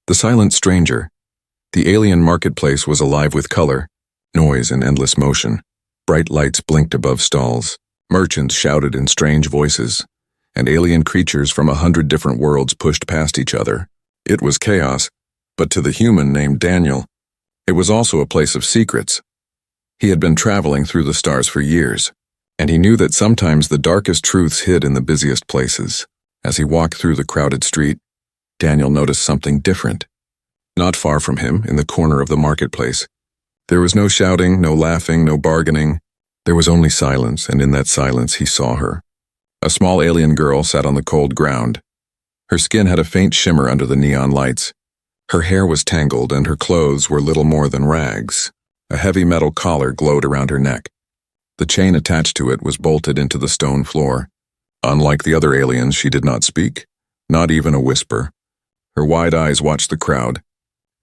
The silent stranger. The alien marketplace was alive with color, noise and endless motion. Bright lights blinked above stalls. Merchants shouted in strange voices, and alien creatures from 100 different worlds pushed past each other. It was chaos, but to the human named Daniel, it was also a place of secrets. He had been traveling through the stars for years, and he knew that sometimes the darkest truths hid in the busiest places. As he walked through the crowded street, Daniel noticed something different. Not far from him, in the corner of the marketplace, there was no shouting, no laughing, no bargaining. There was only silence, and in that silence he saw her. A small alien girl sat on the cold ground. Her skin had a faint shimmer under the neon lights. Her hair was tangled, and her clothes were little more than rags. A heavy metal collar glowed around her neck. The chain attached to it was bolted into the stone floor. Unlike the other aliens, she did not speak, not even a whisper. Her wide eyes watched the crowd,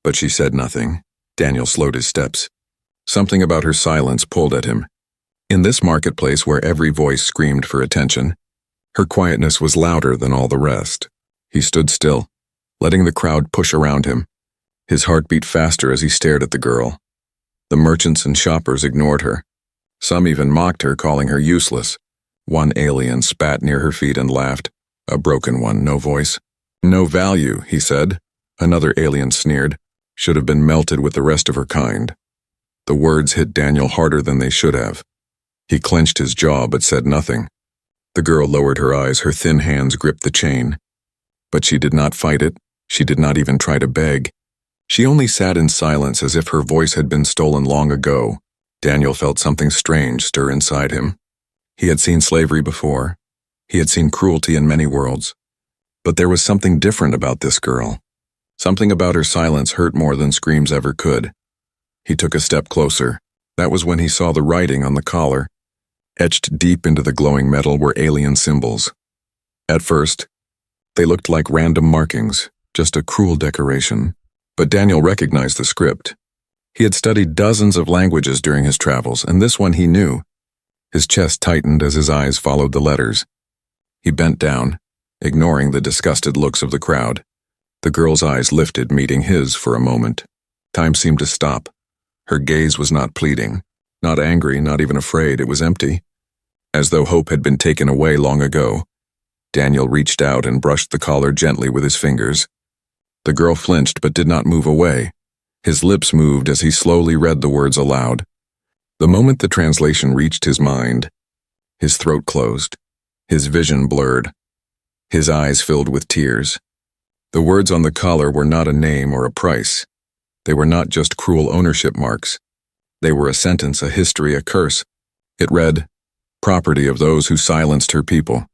but she said nothing. Daniel slowed his steps. Something about her silence pulled at him. In this marketplace where every voice screamed for attention, her quietness was louder than all the rest. He stood still, letting the crowd push around him. His heart beat faster as he stared at the girl. The merchants and shoppers ignored her. Some even mocked her, calling her useless. One alien spat near her feet and laughed. A broken one, no voice. No value, he said. Another alien sneered. Should have been melted with the rest of her kind. The words hit Daniel harder than they should have. He clenched his jaw but said nothing. The girl lowered her eyes, her thin hands gripped the chain. But she did not fight it. She did not even try to beg. She only sat in silence as if her voice had been stolen long ago. Daniel felt something strange stir inside him. He had seen slavery before. He had seen cruelty in many worlds. But there was something different about this girl. Something about her silence hurt more than screams ever could. He took a step closer. That was when he saw the writing on the collar. Etched deep into the glowing metal were alien symbols. At first, they looked like random markings, just a cruel decoration. But Daniel recognized the script. He had studied dozens of languages during his travels, and this one he knew. His chest tightened as his eyes followed the letters. He bent down, ignoring the disgusted looks of the crowd. The girl's eyes lifted, meeting his for a moment. Time seemed to stop. Her gaze was not pleading, not angry, not even afraid. It was empty. As though hope had been taken away long ago, Daniel reached out and brushed the collar gently with his fingers. The girl flinched but did not move away. His lips moved as he slowly read the words aloud. The moment the translation reached his mind, his throat closed, his vision blurred, his eyes filled with tears. The words on the collar were not a name or a price. They were not just cruel ownership marks. They were a sentence, a history, a curse. It read, "Property of those who silenced her people."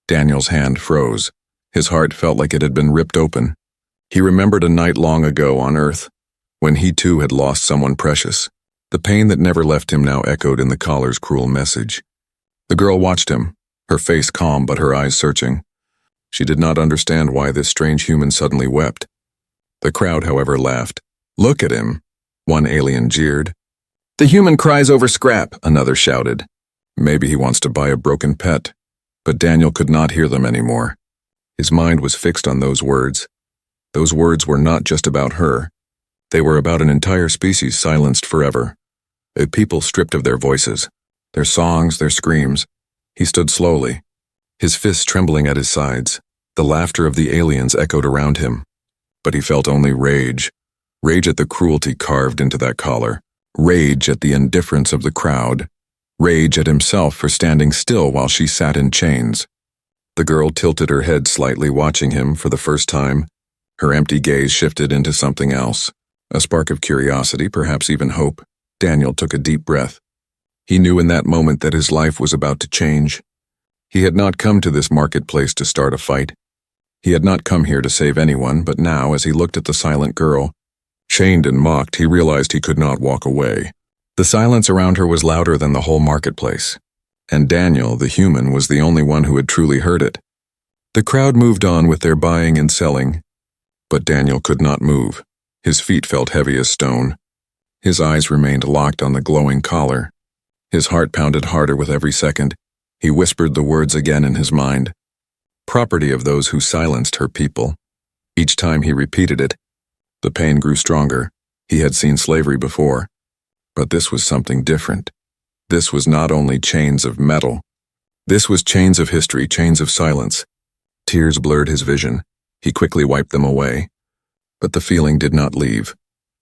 Daniel's hand froze. His heart felt like it had been ripped open. He remembered a night long ago on Earth, when he too had lost someone precious. The pain that never left him now echoed in the collar's cruel message. The girl watched him, her face calm but her eyes searching. She did not understand why this strange human suddenly wept. The crowd, however, laughed. "Look at him," one alien jeered. "The human cries over scrap," another shouted. Maybe he wants to buy a broken pet. But Daniel could not hear them anymore. His mind was fixed on those words. Those words were not just about her. They were about an entire species silenced forever. A people stripped of their voices, their songs, their screams. He stood slowly, his fists trembling at his sides. The laughter of the aliens echoed around him. But he felt only rage. Rage at the cruelty carved into that collar. Rage at the indifference of the crowd. Rage at himself for standing still while she sat in chains. The girl tilted her head slightly, watching him for the first time. Her empty gaze shifted into something else. A spark of curiosity, perhaps even hope. Daniel took a deep breath. He knew in that moment that his life was about to change. He had not come to this marketplace to start a fight. He had not come here to save anyone, but now, as he looked at the silent girl, chained and mocked, he realized he could not walk away. The silence around her was louder than the whole marketplace, and Daniel, the human, was the only one who had truly heard it. The crowd moved on with their buying and selling, but Daniel could not move. His feet felt heavy as stone. His eyes remained locked on the glowing collar. His heart pounded harder with every second. He whispered the words again in his mind. "Property of those who silenced her people." Each time he repeated it, The pain grew stronger. He had seen slavery before. But this was something different. This was not only chains of metal. This was chains of history, chains of silence. Tears blurred his vision. He quickly wiped them away. But the feeling did not leave.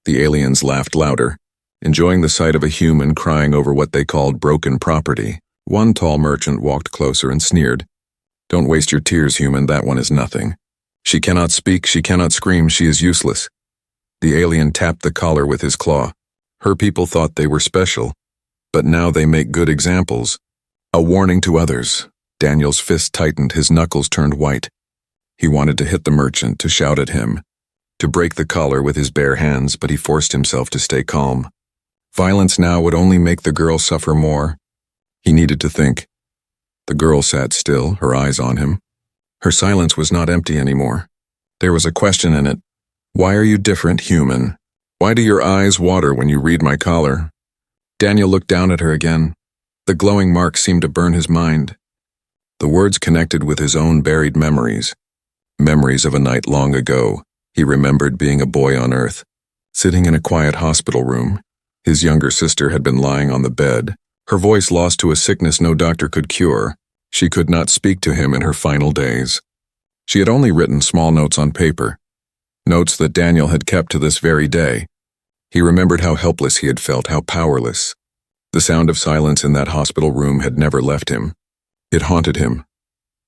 The aliens laughed louder, enjoying the sight of a human crying over what they called broken property. One tall merchant walked closer and sneered. "Don't waste your tears, human, that one is nothing. She cannot speak, she cannot scream, she is useless." The alien tapped the collar with his claw. "Her people thought they were special, but now they make good examples. A warning to others." Daniel's fist tightened, his knuckles turned white. He wanted to hit the merchant, to shout at him, to break the collar with his bare hands, but he forced himself to stay calm. Violence now would only make the girl suffer more. He needed to think. The girl sat still, her eyes on him. Her silence was not empty anymore. There was a question in it. "Why are you different, human? Why do your eyes water when you read my collar?" Daniel looked down at her again. The glowing mark seemed to burn his mind. The words connected with his own buried memories. Memories of a night long ago. He remembered being a boy on Earth, sitting in a quiet hospital room. His younger sister had been lying on the bed, her voice lost to a sickness no doctor could cure. She could not speak to him in her final days. She had only written small notes on paper, notes that Daniel had kept to this very day. He remembered how helpless he had felt, how powerless. The sound of silence in that hospital room had never left him. It haunted him.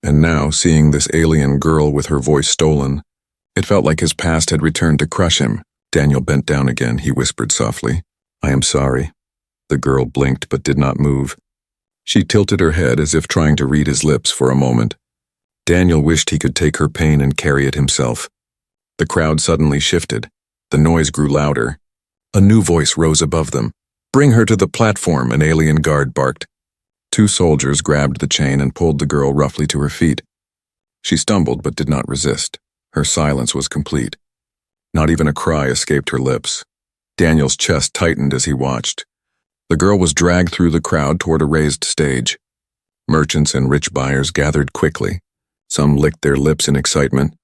And now, seeing this alien girl with her voice stolen, it felt like his past had returned to crush him. Daniel bent down again. He whispered softly, "I am sorry." The girl blinked but did not move. She tilted her head as if trying to read his lips for a moment. Daniel wished he could take her pain and carry it himself. The crowd suddenly shifted. The noise grew louder. A new voice rose above them. "Bring her to the platform," an alien guard barked. Two soldiers grabbed the chain and pulled the girl roughly to her feet. She stumbled but did not resist. Her silence was complete. Not even a cry escaped her lips. Daniel's chest tightened as he watched. The girl was dragged through the crowd toward a raised stage. Merchants and rich buyers gathered quickly. Some licked their lips in excitement.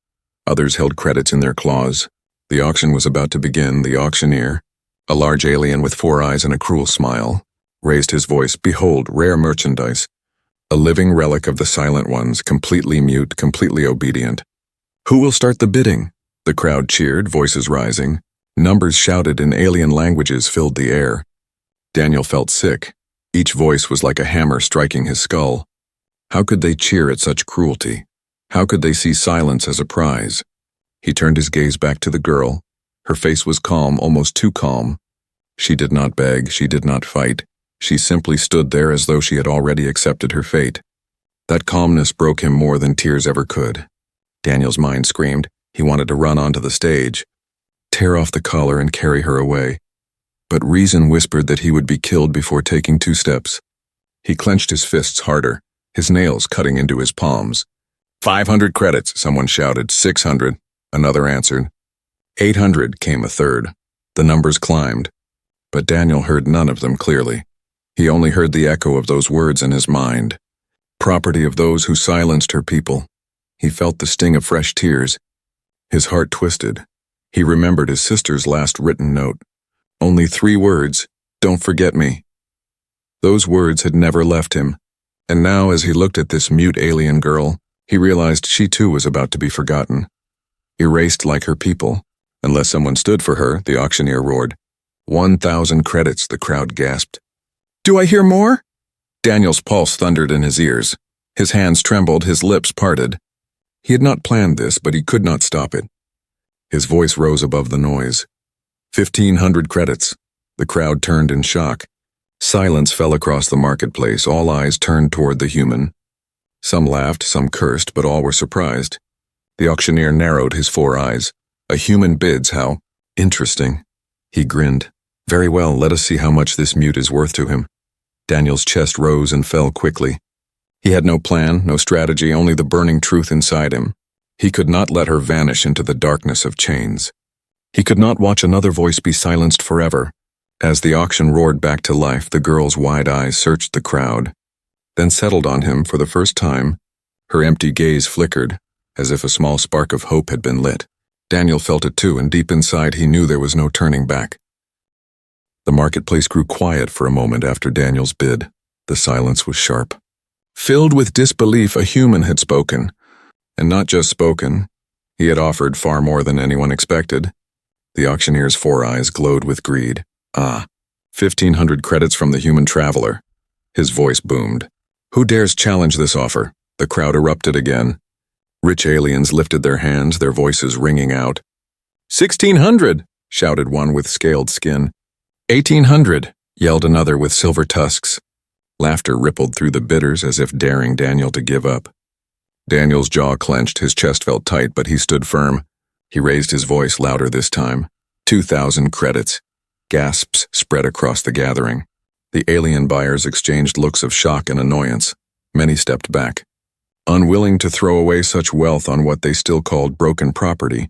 Others held credits in their claws. The auction was about to begin. The auctioneer, a large alien with 4 eyes and a cruel smile, raised his voice. "Behold, rare merchandise. A living relic of the Silent Ones, completely mute, completely obedient. Who will start the bidding?" The crowd cheered, voices rising. Numbers shouted in alien languages filled the air. Daniel felt sick. Each voice was like a hammer striking his skull. How could they cheer at such cruelty? How could they see silence as a prize? He turned his gaze back to the girl. Her face was calm, almost too calm. She did not beg, she did not fight. She simply stood there as though she had already accepted her fate. That calmness broke him more than tears ever could. Daniel's mind screamed. He wanted to run onto the stage, tear off the collar and carry her away. But reason whispered that he would be killed before taking 2 steps. He clenched his fists harder, his nails cutting into his palms. 500 credits, someone shouted. 600, another answered. 800 came a third. The numbers climbed, but Daniel heard none of them clearly. He only heard the echo of those words in his mind. Property of those who silenced her people. He felt the sting of fresh tears. His heart twisted. He remembered his sister's last written note. Only 3 words, "Don't forget me." Those words had never left him, and now as he looked at this mute alien girl, he realized she too was about to be forgotten. Erased like her people. Unless someone stood for her, the auctioneer roared. 1,000 credits, the crowd gasped. "Do I hear more?" Daniel's pulse thundered in his ears. His hands trembled, his lips parted. He had not planned this, but he could not stop it. His voice rose above the noise. 1,500 credits. The crowd turned in shock. Silence fell across the marketplace, all eyes turned toward the human. Some laughed, some cursed, but all were surprised. The auctioneer narrowed his 4 eyes. "A human bids, how interesting." He grinned. "Very well, let us see how much this mute is worth to him." Daniel's chest rose and fell quickly. He had no plan, no strategy, only the burning truth inside him. He could not let her vanish into the darkness of chains. He could not watch another voice be silenced forever. As the auction roared back to life, the girl's wide eyes searched the crowd, then settled on him for the first time. Her empty gaze flickered, as if a small spark of hope had been lit. Daniel felt it too, and deep inside he knew there was no turning back. The marketplace grew quiet for a moment after Daniel's bid. The silence was sharp. Filled with disbelief, a human had spoken. And not just spoken. He had offered far more than anyone expected. The auctioneer's 4 eyes glowed with greed. 1,500 credits from the human traveler. His voice boomed. Who dares challenge this offer? The crowd erupted again. Rich aliens lifted their hands, their voices ringing out. 1,600, shouted one with scaled skin. 1,800, yelled another with silver tusks. Laughter rippled through the bidders as if daring Daniel to give up. Daniel's jaw clenched, his chest felt tight, but he stood firm. He raised his voice louder this time. 2,000 credits. Gasps spread across the gathering. The alien buyers exchanged looks of shock and annoyance. Many stepped back, unwilling to throw away such wealth on what they still called broken property.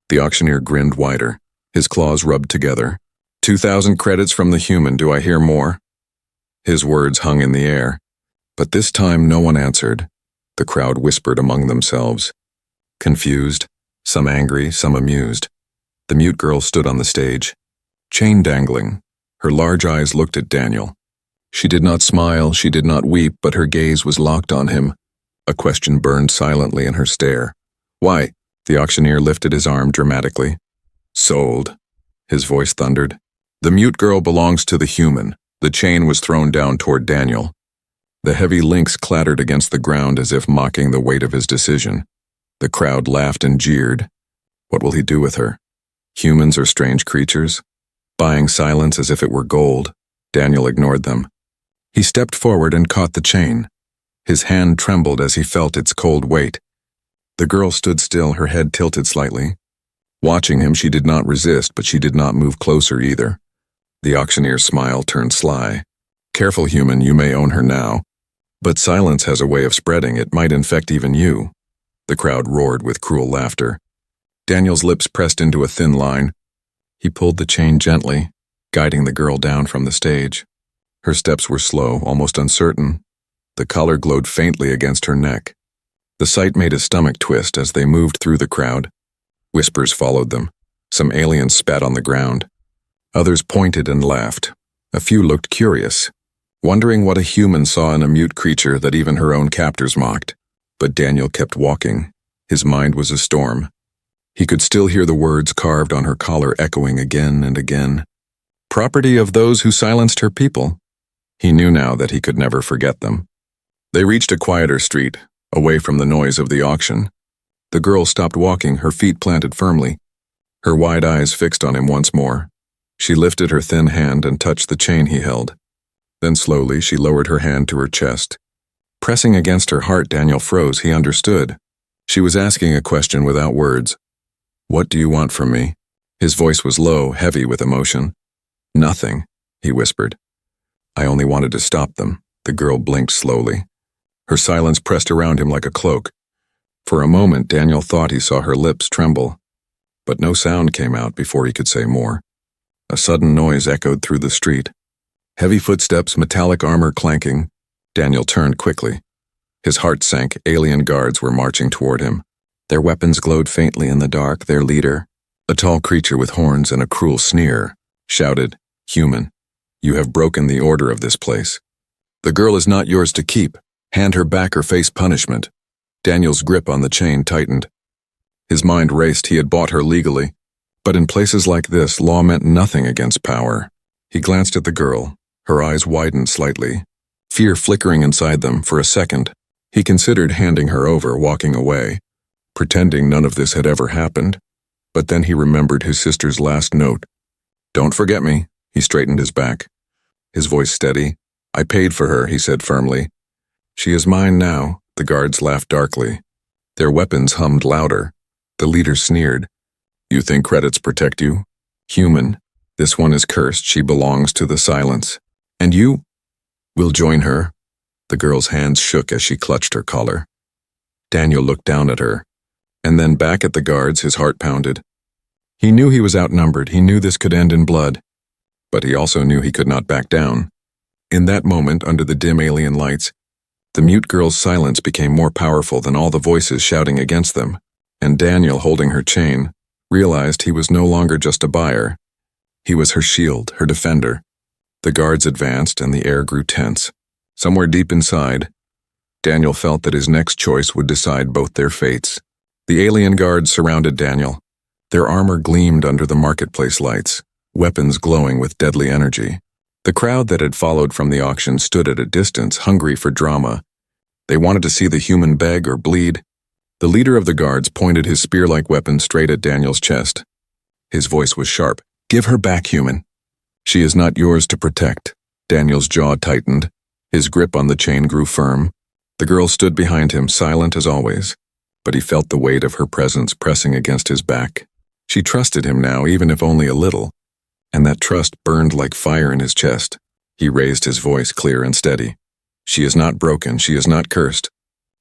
The auctioneer grinned wider. His claws rubbed together. 2,000 credits from the human, do I hear more? His words hung in the air. But this time no one answered. The crowd whispered among themselves. Confused, some angry, some amused. The mute girl stood on the stage, chain dangling. Her large eyes looked at Daniel. She did not smile, she did not weep, but her gaze was locked on him. A question burned silently in her stare. Why? The auctioneer lifted his arm dramatically. Sold. His voice thundered. The mute girl belongs to the human. The chain was thrown down toward Daniel. The heavy links clattered against the ground as if mocking the weight of his decision. The crowd laughed and jeered. What will he do with her? Humans are strange creatures. Buying silence as if it were gold, Daniel ignored them. He stepped forward and caught the chain. His hand trembled as he felt its cold weight. The girl stood still, her head tilted slightly. Watching him, she did not resist, but she did not move closer either. The auctioneer's smile turned sly. Careful, human, you may own her now. But silence has a way of spreading, it might infect even you. The crowd roared with cruel laughter. Daniel's lips pressed into a thin line. He pulled the chain gently, guiding the girl down from the stage. Her steps were slow, almost uncertain. The collar glowed faintly against her neck. The sight made his stomach twist as they moved through the crowd. Whispers followed them. Some aliens spat on the ground. Others pointed and laughed. A few looked curious, wondering what a human saw in a mute creature that even her own captors mocked. But Daniel kept walking. His mind was a storm. He could still hear the words carved on her collar echoing again and again. Property of those who silenced her people. He knew now that he could never forget them. They reached a quieter street, away from the noise of the auction. The girl stopped walking, her feet planted firmly, her wide eyes fixed on him once more. She lifted her thin hand and touched the chain he held. Then slowly she lowered her hand to her chest. Pressing against her heart, Daniel froze. He understood. She was asking a question without words. What do you want from me? His voice was low, heavy with emotion. Nothing, he whispered. I only wanted to stop them. The girl blinked slowly. Her silence pressed around him like a cloak. For a moment, Daniel thought he saw her lips tremble. But no sound came out before he could say more. A sudden noise echoed through the street. Heavy footsteps, metallic armor clanking. Daniel turned quickly. His heart sank. Alien guards were marching toward him. Their weapons glowed faintly in the dark. Their leader, a tall creature with horns and a cruel sneer, shouted, Human, you have broken the order of this place. The girl is not yours to keep. Hand her back or face punishment. Daniel's grip on the chain tightened. His mind raced. He had bought her legally. But in places like this, law meant nothing against power. He glanced at the girl. Her eyes widened slightly, fear flickering inside them. For a second, he considered handing her over, walking away, pretending none of this had ever happened. But then he remembered his sister's last note. Don't forget me. He straightened his back. His voice steady. I paid for her, he said firmly. She is mine now. The guards laughed darkly. Their weapons hummed louder. The leader sneered. You think credits protect you? Human. This one is cursed. She belongs to the silence. And you? We'll join her. The girl's hands shook as she clutched her collar. Daniel looked down at her, and then back at the guards. His heart pounded. He knew he was outnumbered. He knew this could end in blood. But he also knew he could not back down. In that moment, under the dim alien lights, the mute girl's silence became more powerful than all the voices shouting against them, and Daniel, holding her chain, realized he was no longer just a buyer. He was her shield, her defender. The guards advanced and the air grew tense. Somewhere deep inside, Daniel felt that his next choice would decide both their fates. The alien guards surrounded Daniel. Their armor gleamed under the marketplace lights, weapons glowing with deadly energy. The crowd that had followed from the auction stood at a distance, hungry for drama. They wanted to see the human beg or bleed. The leader of the guards pointed his spear-like weapon straight at Daniel's chest. His voice was sharp. "Give her back, human. She is not yours to protect." Daniel's jaw tightened. His grip on the chain grew firm. The girl stood behind him, silent as always, but he felt the weight of her presence pressing against his back. She trusted him now, even if only a little, and that trust burned like fire in his chest. He raised his voice clear and steady. "She is not broken, she is not cursed.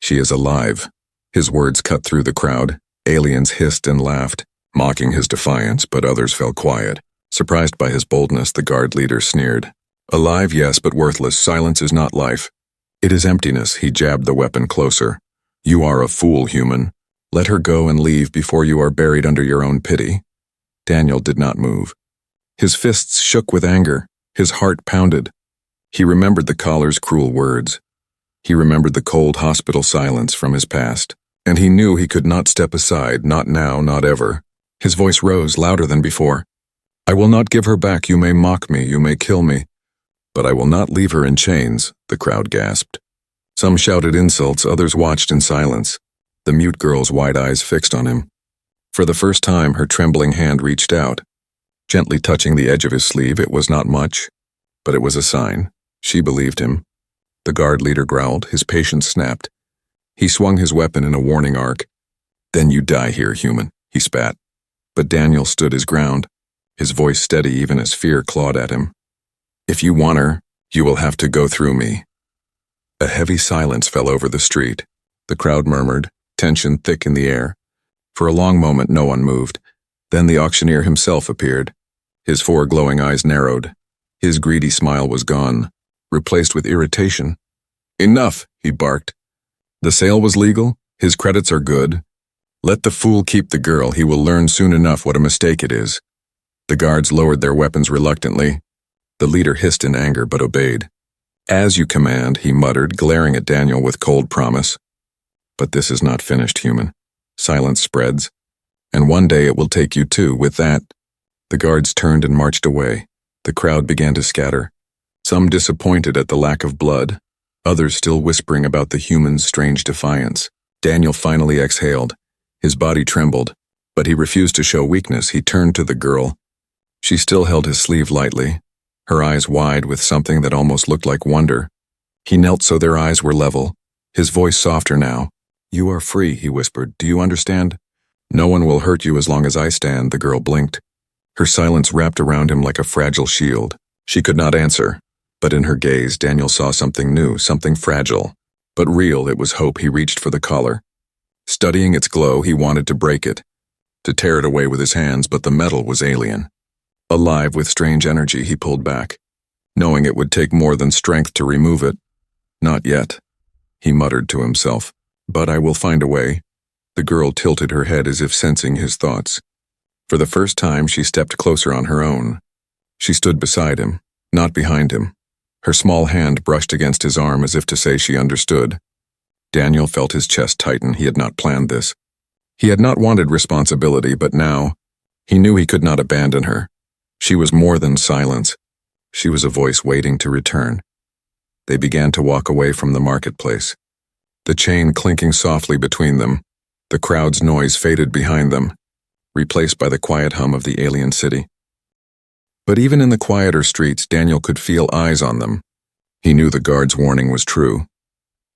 She is alive." His words cut through the crowd. Aliens hissed and laughed, mocking his defiance, but others fell quiet. Surprised by his boldness, the guard leader sneered. "Alive, yes, but worthless. Silence is not life. It is emptiness." He jabbed the weapon closer. "You are a fool, human. Let her go and leave before you are buried under your own pity." Daniel did not move. His fists shook with anger. His heart pounded. He remembered the caller's cruel words. He remembered the cold hospital silence from his past. And he knew he could not step aside, not now, not ever. His voice rose, louder than before. "I will not give her back. You may mock me, you may kill me, but I will not leave her in chains," the crowd gasped. Some shouted insults, others watched in silence, the mute girl's wide eyes fixed on him. For the first time, her trembling hand reached out, gently touching the edge of his sleeve. It was not much, but it was a sign. She believed him. The guard leader growled, his patience snapped. He swung his weapon in a warning arc. "Then you die here, human," he spat. But Daniel stood his ground, his voice steady even as fear clawed at him. "If you want her, you will have to go through me." A heavy silence fell over the street. The crowd murmured, tension thick in the air. For a long moment no one moved. Then the auctioneer himself appeared. His four glowing eyes narrowed. His greedy smile was gone, replaced with irritation. "Enough," he barked. "The sale was legal. His credits are good. Let the fool keep the girl. He will learn soon enough what a mistake it is." The guards lowered their weapons reluctantly. The leader hissed in anger but obeyed. "As you command," he muttered, glaring at Daniel with cold promise. "But this is not finished, human. Silence spreads, and one day it will take you too." With that, the guards turned and marched away. The crowd began to scatter, some disappointed at the lack of blood, others still whispering about the human's strange defiance. Daniel finally exhaled. His body trembled, but he refused to show weakness. He turned to the girl. She still held his sleeve lightly, her eyes wide with something that almost looked like wonder. He knelt so their eyes were level, his voice softer now. "You are free," he whispered. "Do you understand? No one will hurt you as long as I stand." The girl blinked. Her silence wrapped around him like a fragile shield. She could not answer, but in her gaze Daniel saw something new, something fragile, but real. It was hope. He reached for the collar. Studying its glow, he wanted to break it, to tear it away with his hands, but the metal was alien. Alive with strange energy, he pulled back, knowing it would take more than strength to remove it. "Not yet," he muttered to himself, "but I will find a way." The girl tilted her head as if sensing his thoughts. For the first time, she stepped closer on her own. She stood beside him, not behind him. Her small hand brushed against his arm as if to say she understood. Daniel felt his chest tighten. He had not planned this. He had not wanted responsibility, but now, he knew he could not abandon her. She was more than silence. She was a voice waiting to return. They began to walk away from the marketplace, the chain clinking softly between them. The crowd's noise faded behind them, replaced by the quiet hum of the alien city. But even in the quieter streets, Daniel could feel eyes on them. He knew the guard's warning was true.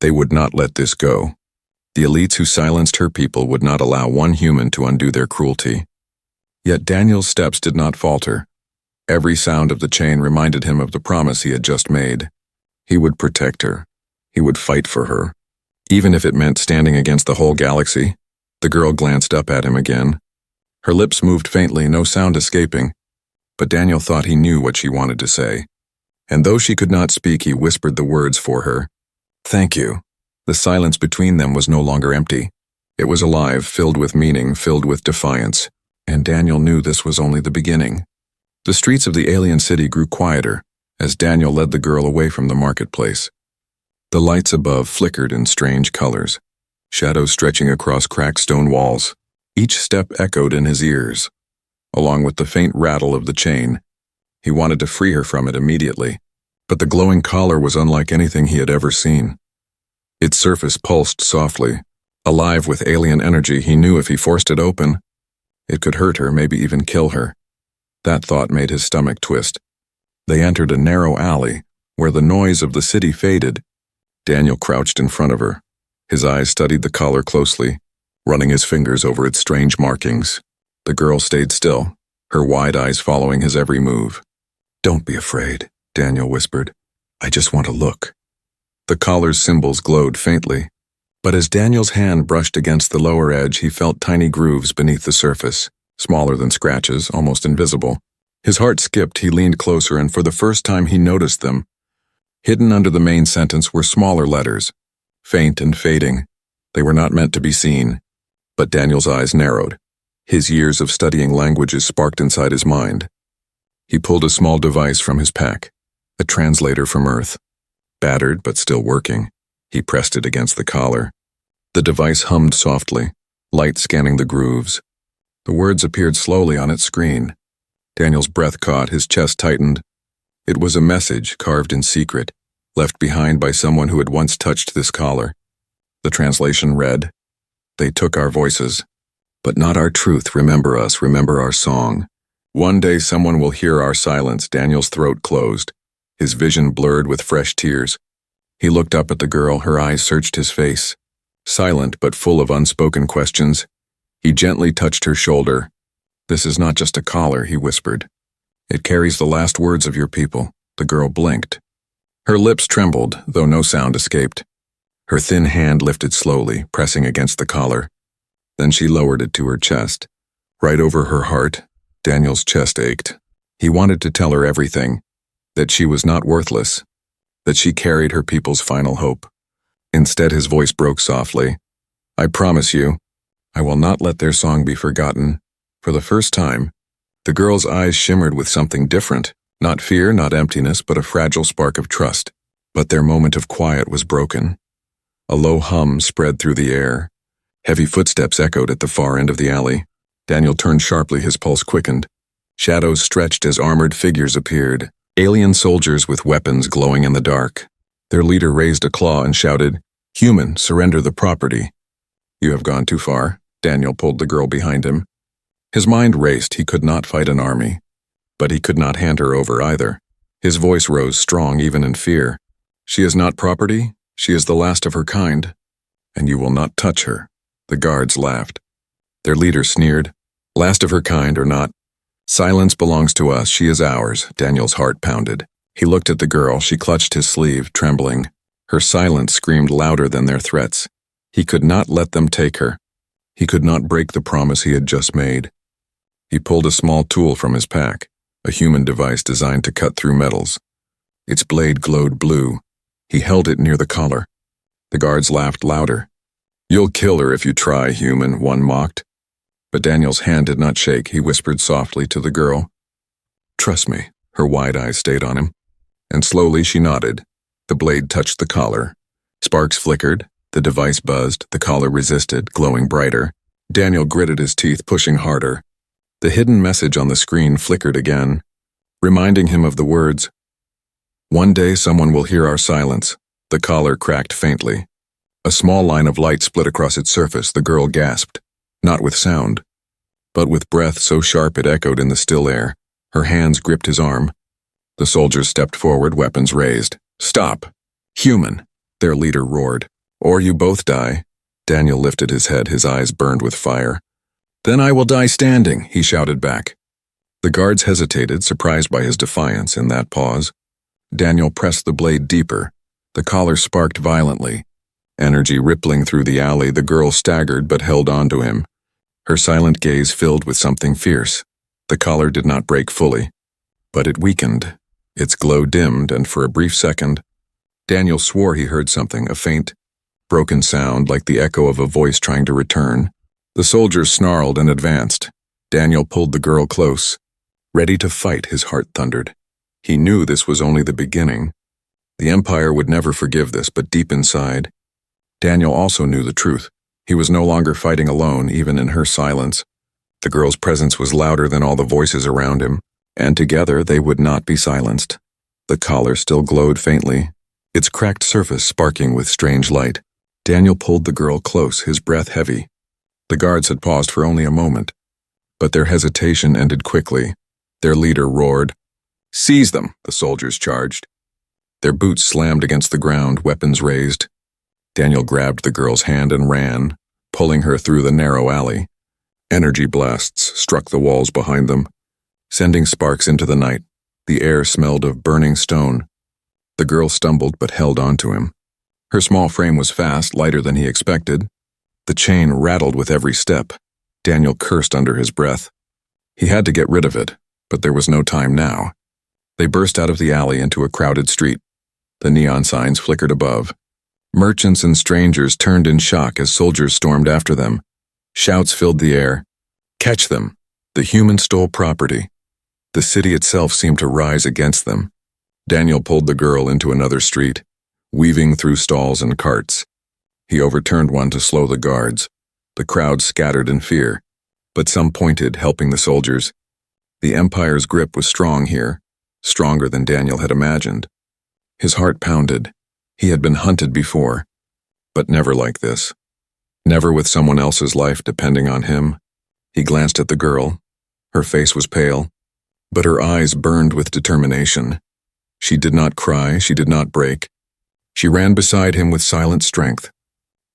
They would not let this go. The elites who silenced her people would not allow one human to undo their cruelty. Yet Daniel's steps did not falter. Every sound of the chain reminded him of the promise he had just made. He would protect her. He would fight for her, even if it meant standing against the whole galaxy. The girl glanced up at him again. Her lips moved faintly, no sound escaping, but Daniel thought he knew what she wanted to say. And though she could not speak, he whispered the words for her. "Thank you." The silence between them was no longer empty. It was alive, filled with meaning, filled with defiance. And Daniel knew this was only the beginning. The streets of the alien city grew quieter as Daniel led the girl away from the marketplace. The lights above flickered in strange colors, shadows stretching across cracked stone walls. Each step echoed in his ears, along with the faint rattle of the chain. He wanted to free her from it immediately, but the glowing collar was unlike anything he had ever seen. Its surface pulsed softly, alive with alien energy. He knew if he forced it open, it could hurt her, maybe even kill her. That thought made his stomach twist. They entered a narrow alley where the noise of the city faded. Daniel crouched in front of her. His eyes studied the collar closely, running his fingers over its strange markings. The girl stayed still, her wide eyes following his every move. "Don't be afraid," Daniel whispered. "I just want to look." The collar's symbols glowed faintly, but as Daniel's hand brushed against the lower edge, he felt tiny grooves beneath the surface, smaller than scratches, almost invisible. His heart skipped. He leaned closer, and for the first time he noticed them. Hidden under the main sentence were smaller letters, faint and fading. They were not meant to be seen. But Daniel's eyes narrowed. His years of studying languages sparked inside his mind. He pulled a small device from his pack, a translator from Earth. Battered but still working, he pressed it against the collar. The device hummed softly, light scanning the grooves. The words appeared slowly on its screen. Daniel's breath caught, his chest tightened. It was a message carved in secret, left behind by someone who had once touched this collar. The translation read, "They took our voices, but not our truth. Remember us, remember our song. One day someone will hear our silence." Daniel's throat closed, his vision blurred with fresh tears. He looked up at the girl, her eyes searched his face. Silent but full of unspoken questions, he gently touched her shoulder. "This is not just a collar," he whispered. "It carries the last words of your people." The girl blinked. Her lips trembled, though no sound escaped. Her thin hand lifted slowly, pressing against the collar. Then she lowered it to her chest. Right over her heart, Daniel's chest ached. He wanted to tell her everything, that she was not worthless, that she carried her people's final hope. Instead, his voice broke softly. "I promise you, I will not let their song be forgotten." For the first time, the girl's eyes shimmered with something different. Not fear, not emptiness, but a fragile spark of trust. But their moment of quiet was broken. A low hum spread through the air. Heavy footsteps echoed at the far end of the alley. Daniel turned sharply, his pulse quickened. Shadows stretched as armored figures appeared, alien soldiers with weapons glowing in the dark. Their leader raised a claw and shouted, "Human, surrender the property." "You have gone too far." Daniel pulled the girl behind him. His mind raced. He could not fight an army, but he could not hand her over either. His voice rose strong even in fear. "She is not property. She is the last of her kind, and you will not touch her." The guards laughed. Their leader sneered, "Last of her kind or not, silence belongs to us. She is ours." Daniel's heart pounded. He looked at the girl. She clutched his sleeve, trembling. Her silence screamed louder than their threats. He could not let them take her. He could not break the promise he had just made. He pulled a small tool from his pack, a human device designed to cut through metals. Its blade glowed blue. He held it near the collar. The guards laughed louder. "You'll kill her if you try, human," one mocked. But Daniel's hand did not shake. He whispered softly to the girl, "Trust me." Her wide eyes stayed on him. And slowly she nodded. The blade touched the collar. Sparks flickered. The device buzzed. The collar resisted, glowing brighter. Daniel gritted his teeth, pushing harder. The hidden message on the screen flickered again, reminding him of the words, "One day someone will hear our silence." The collar cracked faintly. A small line of light split across its surface. The girl gasped, not with sound, but with breath so sharp it echoed in the still air. Her hands gripped his arm. The soldiers stepped forward, weapons raised. "Stop! Human!" their leader roared. "Or you both die." Daniel lifted his head, his eyes burned with fire. "Then I will die standing," he shouted back. The guards hesitated, surprised by his defiance. In that pause, Daniel pressed the blade deeper. The collar sparked violently. Energy rippling through the alley, the girl staggered but held on to him. Her silent gaze filled with something fierce. The collar did not break fully, but it weakened. Its glow dimmed, and for a brief second, Daniel swore he heard something, a faint, broken sound like the echo of a voice trying to return. The soldiers snarled and advanced. Daniel pulled the girl close. Ready to fight, his heart thundered. He knew this was only the beginning. The Empire would never forgive this, but deep inside, Daniel also knew the truth. He was no longer fighting alone, even in her silence. The girl's presence was louder than all the voices around him, and together they would not be silenced. The collar still glowed faintly, its cracked surface sparking with strange light. Daniel pulled the girl close, his breath heavy. The guards had paused for only a moment, but their hesitation ended quickly. Their leader roared. "Seize them!" the soldiers charged. Their boots slammed against the ground, weapons raised. Daniel grabbed the girl's hand and ran, pulling her through the narrow alley. Energy blasts struck the walls behind them, sending sparks into the night. The air smelled of burning stone. The girl stumbled but held on to him. Her small frame was fast, lighter than he expected. The chain rattled with every step. Daniel cursed under his breath. He had to get rid of it, but there was no time now. They burst out of the alley into a crowded street. The neon signs flickered above. Merchants and strangers turned in shock as soldiers stormed after them. Shouts filled the air. "Catch them! The humans stole property." The city itself seemed to rise against them. Daniel pulled the girl into another street, weaving through stalls and carts. He overturned one to slow the guards. The crowd scattered in fear, but some pointed, helping the soldiers. The Empire's grip was strong here, stronger than Daniel had imagined. His heart pounded. He had been hunted before, but never like this. Never with someone else's life depending on him. He glanced at the girl. Her face was pale, but her eyes burned with determination. She did not cry, she did not break. She ran beside him with silent strength.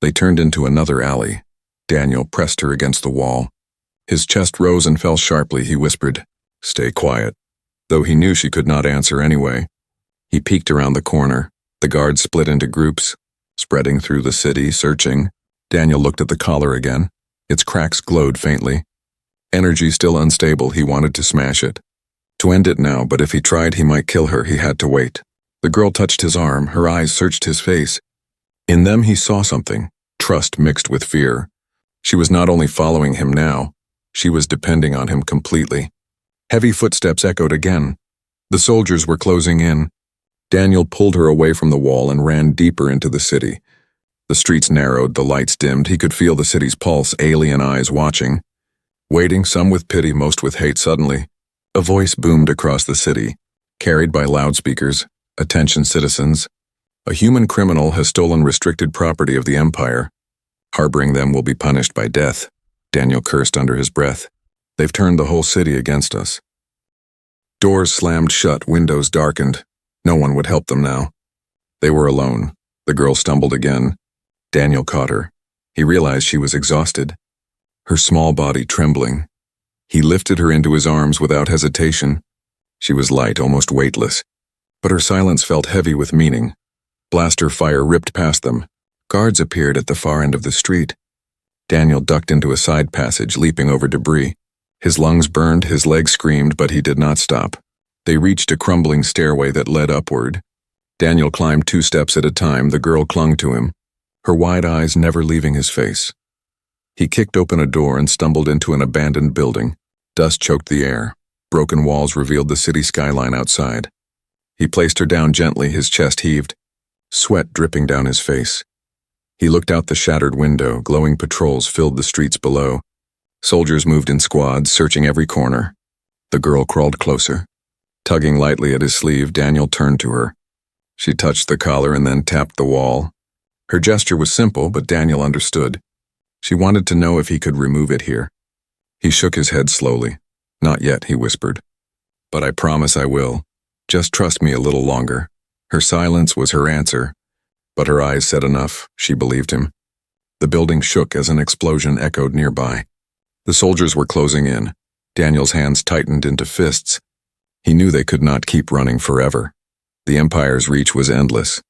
They turned into another alley. Daniel pressed her against the wall. His chest rose and fell sharply. He whispered, "Stay quiet," though he knew she could not answer anyway. He peeked around the corner. The guards split into groups, spreading through the city, searching. Daniel looked at the collar again. Its cracks glowed faintly. Energy still unstable, he wanted to smash it. To end it now, but if he tried, he might kill her. He had to wait. The girl touched his arm. Her eyes searched his face. In them he saw something, trust mixed with fear. She was not only following him now, she was depending on him completely. Heavy footsteps echoed again. The soldiers were closing in. Daniel pulled her away from the wall and ran deeper into the city. The streets narrowed, the lights dimmed. He could feel the city's pulse, alien eyes watching. Waiting, some with pity, most with hate. Suddenly, a voice boomed across the city, carried by loudspeakers. "Attention, citizens. A human criminal has stolen restricted property of the Empire. Harboring them will be punished by death." Daniel cursed under his breath. "They've turned the whole city against us." Doors slammed shut, windows darkened. No one would help them now. They were alone. The girl stumbled again. Daniel caught her. He realized she was exhausted, her small body trembling. He lifted her into his arms without hesitation. She was light, almost weightless, but her silence felt heavy with meaning. Blaster fire ripped past them. Guards appeared at the far end of the street. Daniel ducked into a side passage, leaping over debris. His lungs burned, his legs screamed, but he did not stop. They reached a crumbling stairway that led upward. Daniel climbed 2 steps at a time. The girl clung to him, her wide eyes never leaving his face. He kicked open a door and stumbled into an abandoned building. Dust choked the air. Broken walls revealed the city skyline outside. He placed her down gently, his chest heaved, sweat dripping down his face. He looked out the shattered window. Glowing patrols filled the streets below. Soldiers moved in squads, searching every corner. The girl crawled closer. Tugging lightly at his sleeve, Daniel turned to her. She touched the collar and then tapped the wall. Her gesture was simple, but Daniel understood. She wanted to know if he could remove it here. He shook his head slowly. "Not yet," he whispered. "But I promise I will. Just trust me a little longer." Her silence was her answer, but her eyes said enough. She believed him. The building shook as an explosion echoed nearby. The soldiers were closing in. Daniel's hands tightened into fists. He knew they could not keep running forever. The Empire's reach was endless.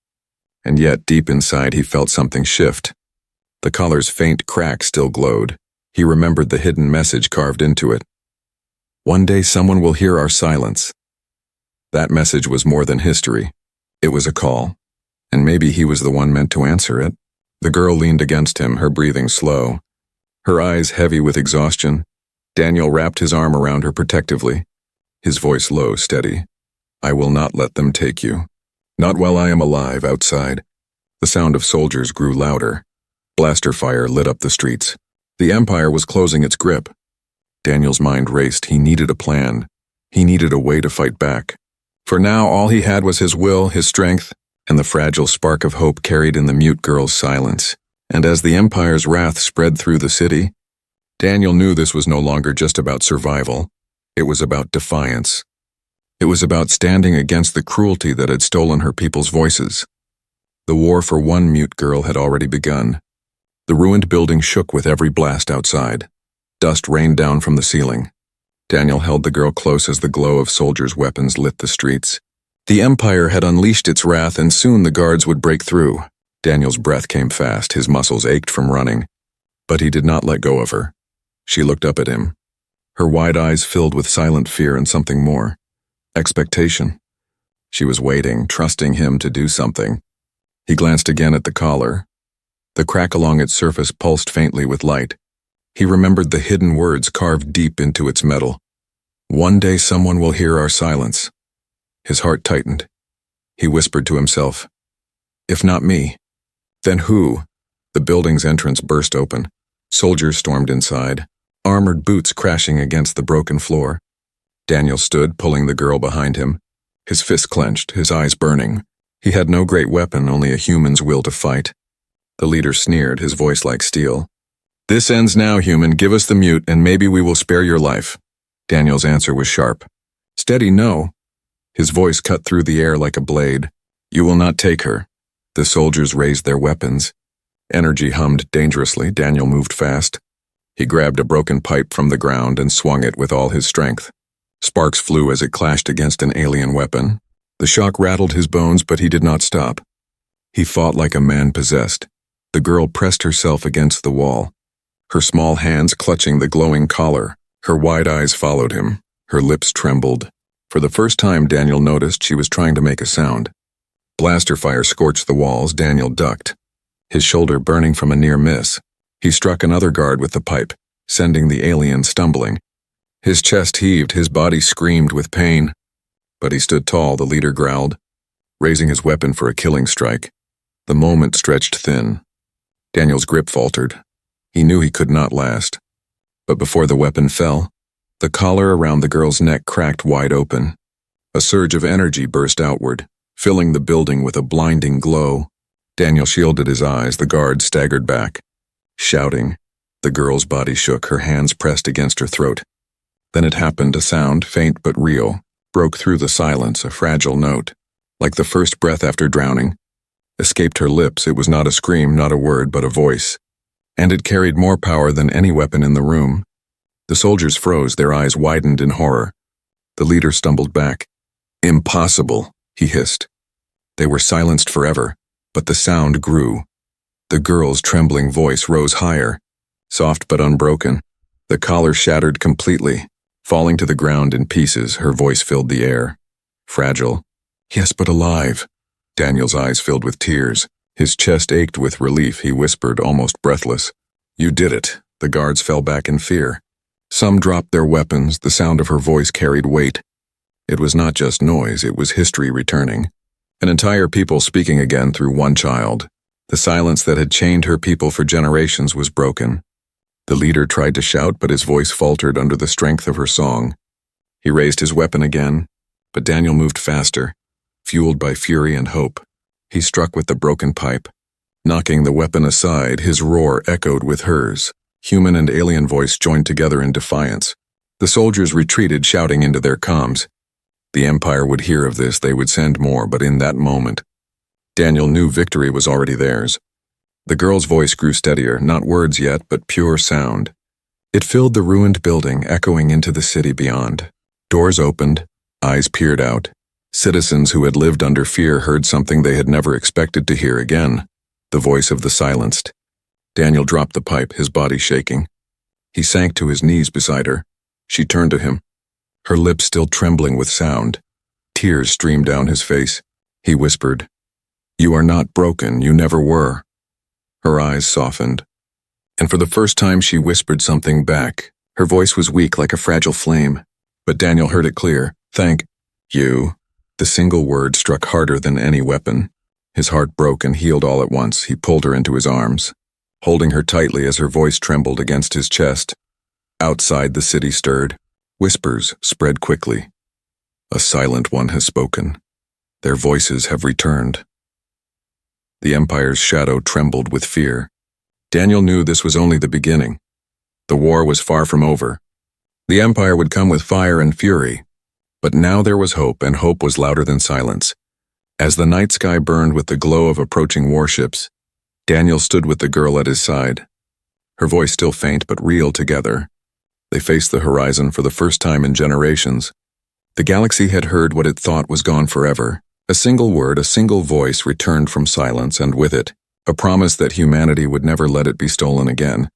And yet, deep inside, he felt something shift. The collar's faint crack still glowed. He remembered the hidden message carved into it. "One day someone will hear our silence." That message was more than history. It was a call, and maybe he was the one meant to answer it. The girl leaned against him, her breathing slow, her eyes heavy with exhaustion. Daniel wrapped his arm around her protectively, his voice low, steady. I will not let them take you. Not while I am alive outside. The sound of soldiers grew louder. Blaster fire lit up the streets. The Empire was closing its grip. Daniel's mind raced. He needed a plan. He needed a way to fight back. For now, all he had was his will, his strength, and the fragile spark of hope carried in the mute girl's silence. And as the Empire's wrath spread through the city, Daniel knew this was no longer just about survival. It was about defiance. It was about standing against the cruelty that had stolen her people's voices. The war for one mute girl had already begun. The ruined building shook with every blast outside. Dust rained down from the ceiling. Daniel held the girl close as the glow of soldiers' weapons lit the streets. The Empire had unleashed its wrath, and soon the guards would break through. Daniel's breath came fast, his muscles ached from running. But he did not let go of her. She looked up at him, her wide eyes filled with silent fear and something more. Expectation. She was waiting, trusting him to do something. He glanced again at the collar. The crack along its surface pulsed faintly with light. He remembered the hidden words carved deep into its metal. One day someone will hear our silence. His heart tightened. He whispered to himself, if not me, then who? The building's entrance burst open. Soldiers stormed inside, armored boots crashing against the broken floor. Daniel stood, pulling the girl behind him, his fists clenched, his eyes burning. He had no great weapon, only a human's will to fight. The leader sneered, his voice like steel. This ends now, human. Give us the mute, and maybe we will spare your life. Daniel's answer was sharp. Steady, no. His voice cut through the air like a blade. You will not take her. The soldiers raised their weapons. Energy hummed dangerously. Daniel moved fast. He grabbed a broken pipe from the ground and swung it with all his strength. Sparks flew as it clashed against an alien weapon. The shock rattled his bones, but he did not stop. He fought like a man possessed. The girl pressed herself against the wall, her small hands clutching the glowing collar. Her wide eyes followed him. Her lips trembled. For the first time, Daniel noticed she was trying to make a sound. Blaster fire scorched the walls. Daniel ducked, his shoulder burning from a near miss. He struck another guard with the pipe, sending the alien stumbling. His chest heaved, his body screamed with pain. But he stood tall, the leader growled, raising his weapon for a killing strike. The moment stretched thin. Daniel's grip faltered. He knew he could not last. But before the weapon fell, the collar around the girl's neck cracked wide open. A surge of energy burst outward, filling the building with a blinding glow. Daniel shielded his eyes. The guard staggered back, shouting. The girl's body shook, her hands pressed against her throat. Then it happened. A sound, faint but real, broke through the silence, a fragile note, like the first breath after drowning. Escaped her lips. It was not a scream, not a word, but a voice. And it carried more power than any weapon in the room. The soldiers froze, their eyes widened in horror. The leader stumbled back. Impossible, he hissed. They were silenced forever, but the sound grew. The girl's trembling voice rose higher, soft but unbroken. The collar shattered completely. Falling to the ground in pieces, her voice filled the air. Fragile. Yes, but alive. Daniel's eyes filled with tears. His chest ached with relief. He whispered, almost breathless. You did it. The guards fell back in fear. Some dropped their weapons. The sound of her voice carried weight. It was not just noise, it was history returning. An entire people speaking again through one child. The silence that had chained her people for generations was broken. The leader tried to shout, but his voice faltered under the strength of her song. He raised his weapon again, but Daniel moved faster, fueled by fury and hope. He struck with the broken pipe. Knocking the weapon aside, his roar echoed with hers. Human and alien voice joined together in defiance. The soldiers retreated, shouting into their comms. The Empire would hear of this, they would send more, but in that moment, Daniel knew victory was already theirs. The girl's voice grew steadier, not words yet, but pure sound. It filled the ruined building, echoing into the city beyond. Doors opened, eyes peered out. Citizens who had lived under fear heard something they had never expected to hear again, the voice of the silenced. Daniel dropped the pipe, his body shaking. He sank to his knees beside her. She turned to him, her lips still trembling with sound. Tears streamed down his face. He whispered, You are not broken, you never were. Her eyes softened, and for the first time she whispered something back, Her voice was weak like a fragile flame, but Daniel heard it clear. Thank you. The single word struck harder than any weapon. His heart broke and healed all at once. He pulled her into his arms, holding her tightly as her voice trembled against his chest. Outside, the city stirred. Whispers spread quickly. A silent one has spoken. Their voices have returned. The Empire's shadow trembled with fear. Daniel knew this was only the beginning. The war was far from over. The Empire would come with fire and fury. But now there was hope, and hope was louder than silence. As the night sky burned with the glow of approaching warships, Daniel stood with the girl at his side. Her voice still faint but real together. They faced the horizon for the first time in generations. The galaxy had heard what it thought was gone forever. A single word, a single voice returned from silence, and with it, a promise that humanity would never let it be stolen again.